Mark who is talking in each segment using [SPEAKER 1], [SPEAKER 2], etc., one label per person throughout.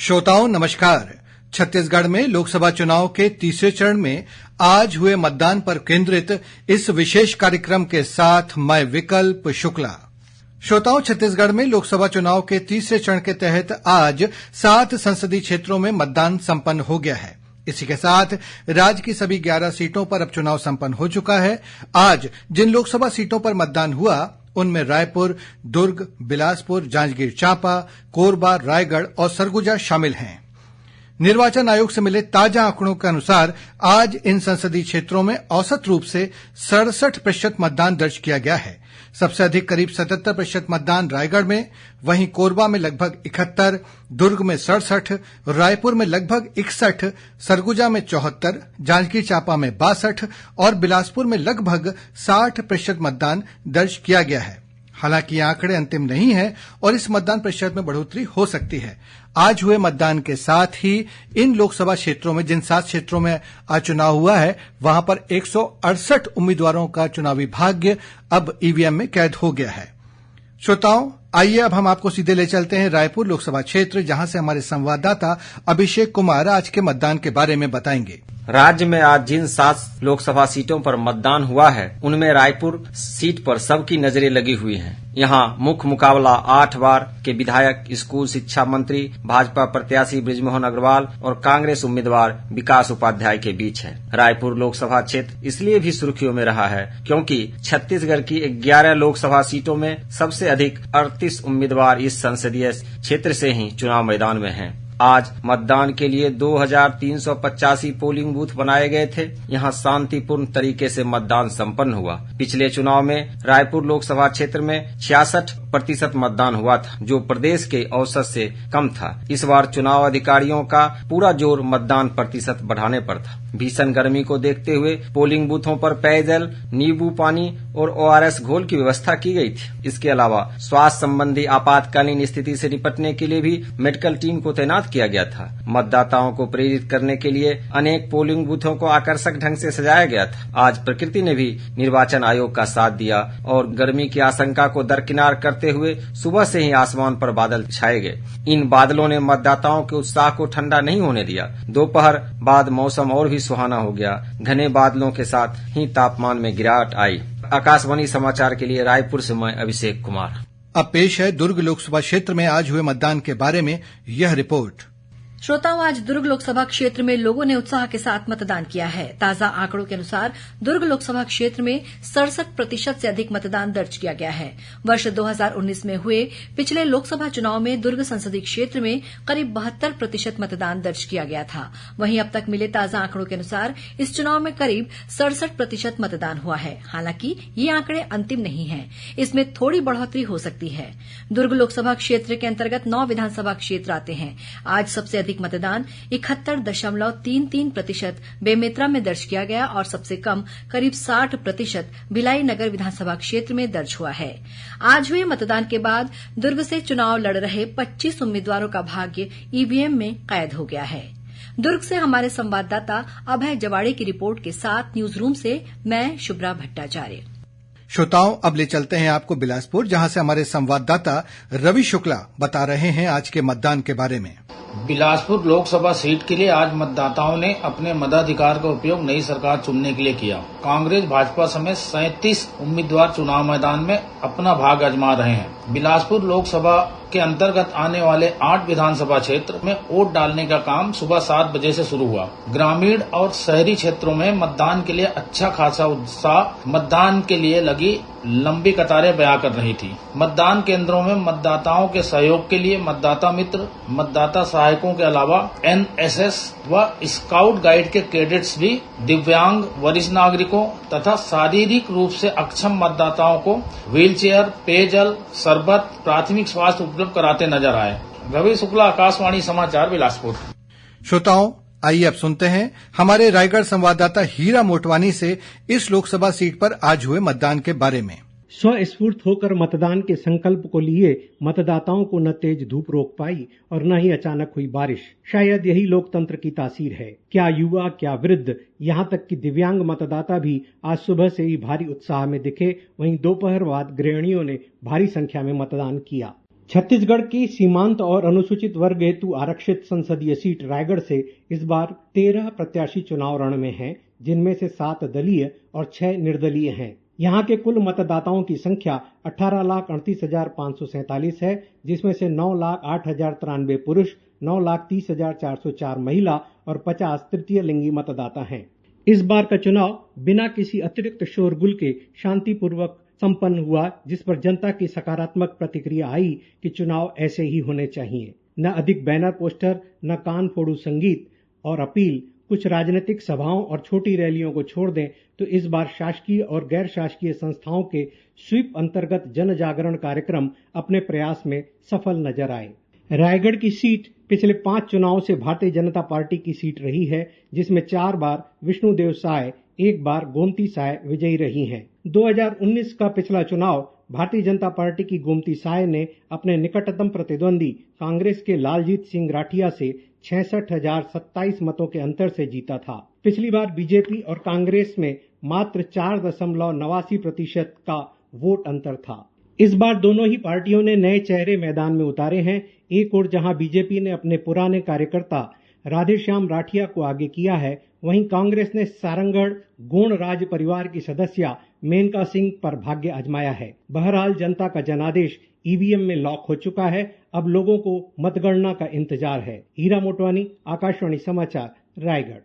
[SPEAKER 1] श्रोताओं नमस्कार। छत्तीसगढ़ में लोकसभा चुनाव के तीसरे चरण में आज हुए मतदान पर केंद्रित इस विशेष कार्यक्रम के साथ मैं विकल्प शुक्ला। श्रोताओं, छत्तीसगढ़ में लोकसभा चुनाव के तीसरे चरण के तहत आज 7 संसदीय क्षेत्रों में मतदान संपन्न हो गया है। इसी के साथ राज्य की सभी 11 सीटों पर अब चुनाव संपन्न हो चुका है। आज जिन लोकसभा सीटों पर मतदान हुआ उनमें रायपुर, दुर्ग, बिलासपुर, जांजगीर चांपा, कोरबा, रायगढ़ और सरगुजा शामिल हैं। निर्वाचन आयोग से मिले ताजा आंकड़ों के अनुसार आज इन संसदीय क्षेत्रों में औसत रूप से 67% मतदान दर्ज किया गया है। सबसे अधिक करीब 77% मतदान रायगढ़ में, वहीं कोरबा में लगभग 71, दुर्ग में 67, रायपुर में लगभग 61, सरगुजा में 74, जांजगीर चांपा में 62 और बिलासपुर में लगभग 60% मतदान दर्ज किया गया है। हालांकि ये आंकड़े अंतिम नहीं है और इस मतदान प्रतिशत में बढ़ोतरी हो सकती है। आज हुए मतदान के साथ ही इन लोकसभा क्षेत्रों में जिन 7 क्षेत्रों में आज चुनाव हुआ है वहां पर 168 उम्मीदवारों का चुनावी भाग्य अब ईवीएम में कैद हो गया है। श्रोताओं, आइए अब हम आपको सीधे ले चलते हैं रायपुर लोकसभा क्षेत्र, जहां से हमारे संवाददाता अभिषेक कुमार आज के मतदान के बारे में बताएंगे।
[SPEAKER 2] राज्य में आज जिन 7 लोकसभा सीटों पर मतदान हुआ है उनमें रायपुर सीट पर सबकी नजरें लगी हुई हैं। यहां मुख्य मुकाबला 8 बार के विधायक, स्कूल शिक्षा मंत्री, भाजपा प्रत्याशी बृजमोहन अग्रवाल और कांग्रेस उम्मीदवार विकास उपाध्याय के बीच है। रायपुर लोकसभा क्षेत्र इसलिए भी सुर्खियों में रहा है क्योंकि छत्तीसगढ़ की 11 लोकसभा सीटों में सबसे अधिक 38 उम्मीदवार इस संसदीय क्षेत्र से ही चुनाव मैदान में हैं। आज मतदान के लिए 2385 पोलिंग बूथ बनाए गए थे। यहां शांतिपूर्ण तरीके से मतदान संपन्न हुआ। पिछले चुनाव में रायपुर लोकसभा क्षेत्र में 66% मतदान हुआ था, जो प्रदेश के औसत से कम था। इस बार चुनाव अधिकारियों का पूरा जोर मतदान प्रतिशत बढ़ाने पर था। भीषण गर्मी को देखते हुए पोलिंग बूथों पर पेयजल, नींबू पानी और ORS घोल की व्यवस्था की गई थी। इसके अलावा स्वास्थ्य संबंधी आपातकालीन स्थिति से निपटने के लिए भी मेडिकल टीम को तैनात किया गया था। मतदाताओं को प्रेरित करने के लिए अनेक पोलिंग बूथों को आकर्षक ढंग से सजाया गया था। आज प्रकृति ने भी निर्वाचन आयोग का साथ दिया और गर्मी की आशंका को दरकिनार करते हुए सुबह से ही आसमान पर बादल छाए गए। इन बादलों ने मतदाताओं के उत्साह को ठंडा नहीं होने दिया। दोपहर बाद मौसम और भी सुहाना हो गया। घने बादलों के साथ ही तापमान में गिरावट आई। आकाशवाणी समाचार के लिए रायपुर से मैं अभिषेक कुमार।
[SPEAKER 1] अब पेश है दुर्ग लोकसभा क्षेत्र में आज हुए मतदान के बारे में यह रिपोर्ट।
[SPEAKER 3] श्रोताओं, आज दुर्ग लोकसभा क्षेत्र में लोगों ने उत्साह के साथ मतदान किया है। ताजा आंकड़ों के अनुसार दुर्ग लोकसभा क्षेत्र में 67% से अधिक मतदान दर्ज किया गया है। वर्ष 2019 में हुए पिछले लोकसभा चुनाव में दुर्ग संसदीय क्षेत्र में करीब 72% मतदान दर्ज किया गया था। वहीं अब तक मिले ताजा आंकड़ों के अनुसार इस चुनाव में करीब 67% मतदान हुआ है। हालांकि ये आंकड़े अंतिम नहीं हैं, इसमें थोड़ी बढ़ोतरी हो सकती है। दुर्ग लोकसभा क्षेत्र के अंतर्गत 9 विधानसभा क्षेत्र आते हैं। आज सबसे अधिक मतदान 71.33% बेमेतरा में दर्ज किया गया और सबसे कम करीब 60% भिलाई नगर विधानसभा क्षेत्र में दर्ज हुआ है। आज हुए मतदान के बाद दुर्ग से चुनाव लड़ रहे 25 उम्मीदवारों का भाग्य ईवीएम में कैद हो गया है। दुर्ग से हमारे संवाददाता अभय जवाड़े की रिपोर्ट के साथ न्यूज रूम से मैं शुभ्रा भट्टाचार्य।
[SPEAKER 1] श्रोताओं, अब ले चलते हैं आपको बिलासपुर, जहां से हमारे संवाददाता रवि शुक्ला बता रहे हैं आज के मतदान के बारे में।
[SPEAKER 4] बिलासपुर लोकसभा सीट के लिए आज मतदाताओं ने अपने मताधिकार का उपयोग नई सरकार चुनने के लिए किया। कांग्रेस, भाजपा समेत 37 उम्मीदवार चुनाव मैदान में अपना भाग आजमा रहे हैं। बिलासपुर लोकसभा के अंतर्गत आने वाले 8 विधानसभा क्षेत्र में वोट डालने का काम सुबह 7 बजे से शुरू हुआ। ग्रामीण और शहरी क्षेत्रों में मतदान के लिए अच्छा खासा उत्साह मतदान के लिए लगी लंबी कतारें बयां कर रही थी। मतदान केंद्रों में मतदाताओं के सहयोग के लिए मतदाता मित्र, मतदाता सहायकों के अलावा NSS व स्काउट गाइड के कैडेट्स भी दिव्यांग, वरिष्ठ नागरिकों तथा शारीरिक रूप से अक्षम मतदाताओं को व्हीलचेयर, पेयजल, शरबत, प्राथमिक स्वास्थ्य उपलब्ध कराते नजर आए। रवि शुक्ला, आकाशवाणी समाचार, बिलासपुर।
[SPEAKER 1] श्रोताओं, आइए अब सुनते हैं हमारे रायगढ़ संवाददाता हीरा मोटवानी से इस लोकसभा सीट पर आज हुए मतदान के बारे में।
[SPEAKER 5] स्वस्फूर्त होकर मतदान के संकल्प को लिए मतदाताओं को न तेज धूप रोक पाई और न ही अचानक हुई बारिश। शायद यही लोकतंत्र की तासीर है। क्या युवा, क्या वृद्ध, यहाँ तक कि दिव्यांग मतदाता भी आज सुबह से ही भारी उत्साह में दिखे। वहीं दोपहर बाद गृहिणियों ने भारी संख्या में मतदान किया। छत्तीसगढ़ की सीमांत और अनुसूचित वर्ग हेतु आरक्षित संसदीय सीट रायगढ़ से इस बार 13 प्रत्याशी चुनाव रण में हैं, जिनमें से 7 दलीय और 6 निर्दलीय हैं। यहाँ के कुल मतदाताओं की संख्या 18,38,547 है, जिसमें से 9,08,093 पुरुष, 9,30,404 महिला और 50 तृतीय लिंगी मतदाता हैं। इस बार का चुनाव बिना किसी अतिरिक्त शोरगुल के शांतिपूर्वक संपन्न हुआ, जिस पर जनता की सकारात्मक प्रतिक्रिया आई कि चुनाव ऐसे ही होने चाहिए। न अधिक बैनर पोस्टर, न कान फोड़ू संगीत और अपील। कुछ राजनीतिक सभाओं और छोटी रैलियों को छोड़ दें तो इस बार शासकीय और गैर शासकीय संस्थाओं के स्वीप अंतर्गत जन जागरण कार्यक्रम अपने प्रयास में सफल नजर आए। रायगढ़ की सीट पिछले 5 चुनावों से भारतीय जनता पार्टी की सीट रही है, जिसमें 4 बार विष्णुदेव साय, 1 बार गोमती साय विजयी रही हैं। 2019 का पिछला चुनाव भारतीय जनता पार्टी की गोमती साय ने अपने निकटतम प्रतिद्वंदी कांग्रेस के लालजीत सिंह राठिया से 66,027 मतों के अंतर से जीता था। पिछली बार बीजेपी और कांग्रेस में मात्र 4.89% का वोट अंतर था। इस बार दोनों ही पार्टियों ने नए चेहरे मैदान में उतारे हैं। एक ओर जहां बीजेपी ने अपने पुराने कार्यकर्ता राधेश्याम राठिया को आगे किया है, वहीं कांग्रेस ने सारंगढ़ गोंड राज परिवार की सदस्या मेनका सिंह पर भाग्य आजमाया है। बहरहाल जनता का जनादेश ईवीएम में लॉक हो चुका है। अब लोगों को मतगणना का इंतजार है। हीरा मोटवानी, आकाशवाणी समाचार, रायगढ़।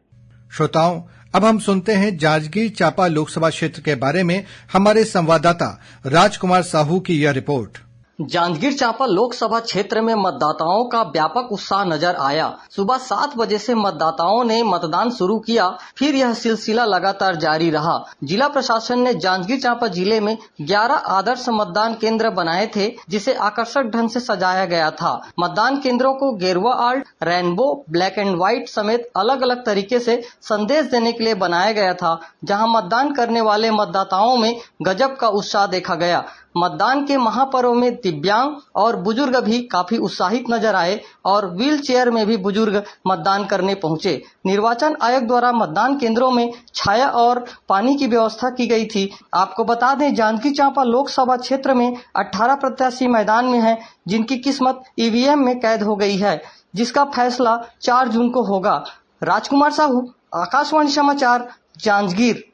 [SPEAKER 1] श्रोताओं, अब हम सुनते हैं जांजगीर चांपा लोकसभा क्षेत्र के बारे में हमारे संवाददाता राजकुमार साहू की यह रिपोर्ट।
[SPEAKER 6] जांजगीर चांपा लोकसभा क्षेत्र में मतदाताओं का व्यापक उत्साह नजर आया। सुबह 7 बजे से मतदाताओं ने मतदान शुरू किया, फिर यह सिलसिला लगातार जारी रहा। जिला प्रशासन ने जांजगीर चांपा जिले में 11 आदर्श मतदान केंद्र बनाए थे, जिसे आकर्षक ढंग से सजाया गया था। मतदान केंद्रों को गेरुआ art, rainbow, black and white समेत अलग अलग तरीके से संदेश देने के लिए बनाया गया था, जहां मतदान करने वाले मतदाताओं में गजब का उत्साह देखा गया। मतदान के महापर्व में दिव्यांग और बुजुर्ग भी काफी उत्साहित नजर आए और व्हील चेयर में भी बुजुर्ग मतदान करने पहुंचे। निर्वाचन आयोग द्वारा मतदान केंद्रों में छाया और पानी की व्यवस्था की गई थी। आपको बता दें, जांजगीर चांपा लोकसभा क्षेत्र में 18 प्रत्याशी मैदान में हैं, जिनकी किस्मत ईवीएम में कैद हो गई है, जिसका फैसला 4 जून को होगा। राजकुमार साहू, आकाशवाणी समाचार, जांजगीर।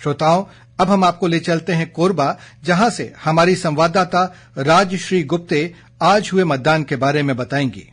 [SPEAKER 1] श्रोताओं, अब हम आपको ले चलते हैं कोरबा, जहां से हमारी संवाददाता राजश्री गुप्ते आज हुए मतदान के बारे में बताएंगी।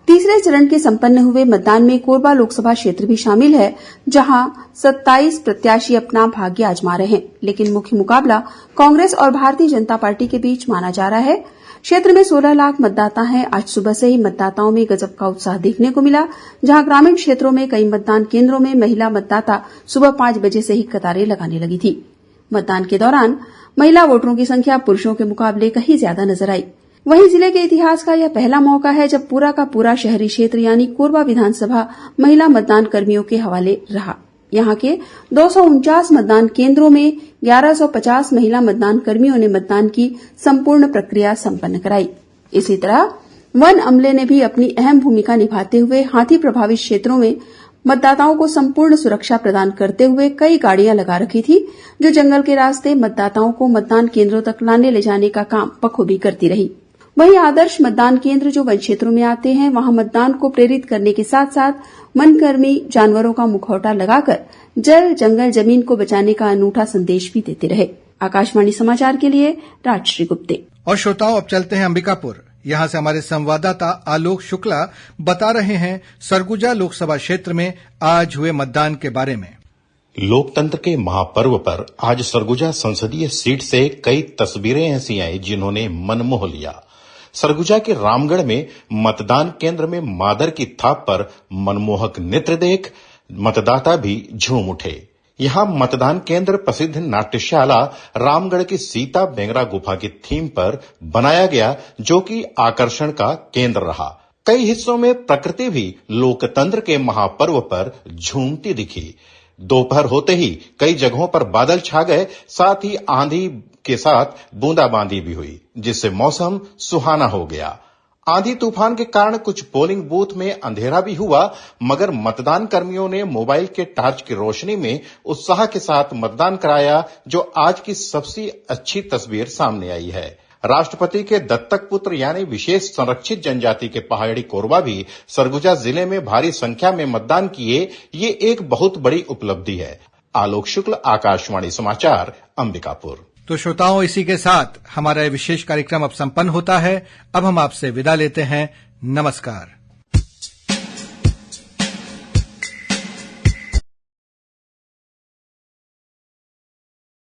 [SPEAKER 7] तीसरे चरण के संपन्न हुए मतदान में कोरबा लोकसभा क्षेत्र भी शामिल है, जहां 27 प्रत्याशी अपना भाग्य आजमा रहे हैं, लेकिन मुख्य मुकाबला कांग्रेस और भारतीय जनता पार्टी के बीच माना जा रहा है। क्षेत्र में 16 लाख मतदाता हैं। आज सुबह से ही मतदाताओं में गजब का उत्साह देखने को मिला, जहां ग्रामीण क्षेत्रों में कई मतदान केंद्रों में महिला मतदाता सुबह 5 बजे से ही कतारें लगाने लगी थी। मतदान के दौरान महिला वोटरों की संख्या पुरुषों के मुकाबले कहीं ज्यादा नजर आई। वहीं जिले के इतिहास का यह पहला मौका है जब पूरा का पूरा शहरी क्षेत्र यानी कोरबा विधानसभा महिला मतदान कर्मियों के हवाले रहा। यहां के 249 मतदान केंद्रों में 1150 महिला मतदान कर्मियों ने मतदान की संपूर्ण प्रक्रिया संपन्न कराई। इसी तरह वन अमले ने भी अपनी अहम भूमिका निभाते हुए हाथी प्रभावित क्षेत्रों में मतदाताओं को संपूर्ण सुरक्षा प्रदान करते हुए कई गाड़ियां लगा रखी थी, जो जंगल के रास्ते मतदाताओं को मतदान केंद्रों तक लाने ले जाने का काम बखूबी करती रही। वहीं आदर्श मतदान केंद्र जो वन क्षेत्रों में आते हैं, वहां मतदान को प्रेरित करने के साथ साथ वनकर्मी जानवरों का मुखौटा लगाकर जल, जंगल, जमीन को बचाने का अनूठा संदेश भी देते रहे। आकाशवाणी समाचार के लिए राजश्री गुप्ते।
[SPEAKER 1] और श्रोताओं, अब चलते हैं अंबिकापुर। यहां से हमारे संवाददाता आलोक शुक्ला बता रहे हैं सरगुजा लोकसभा क्षेत्र में आज हुए मतदान के बारे में।
[SPEAKER 8] लोकतंत्र के महापर्व पर आज सरगुजा संसदीय सीट से कई तस्वीरें ऐसी आई जिन्होंने मन मोह लिया। सरगुजा के रामगढ़ में मतदान केंद्र में मादर की थाप पर मनमोहक नृत्य देख मतदाता भी झूम उठे। यहां मतदान केंद्र प्रसिद्ध नाट्यशाला रामगढ़ की सीता बेंगरा गुफा की थीम पर बनाया गया, जो कि आकर्षण का केंद्र रहा। कई हिस्सों में प्रकृति भी लोकतंत्र के महापर्व पर झूमती दिखी। दोपहर होते ही कई जगहों पर बादल छा गए, साथ ही आंधी के साथ बूंदाबांदी भी हुई, जिससे मौसम सुहाना हो गया। आंधी तूफान के कारण कुछ पोलिंग बूथ में अंधेरा भी हुआ, मगर मतदान कर्मियों ने मोबाइल के टार्च की रोशनी में उत्साह के साथ मतदान कराया, जो आज की सबसे अच्छी तस्वीर सामने आई है। राष्ट्रपति के दत्तक पुत्र यानी विशेष संरक्षित जनजाति के पहाड़ी कोरबा भी सरगुजा जिले में भारी संख्या में मतदान किए, ये एक बहुत बड़ी उपलब्धि है। आलोक शुक्ल, आकाशवाणी समाचार, अंबिकापुर।
[SPEAKER 1] तो श्रोताओं, इसी के साथ हमारा विशेष कार्यक्रम अब संपन्न होता है। अब हम आपसे विदा लेते हैं। नमस्कार।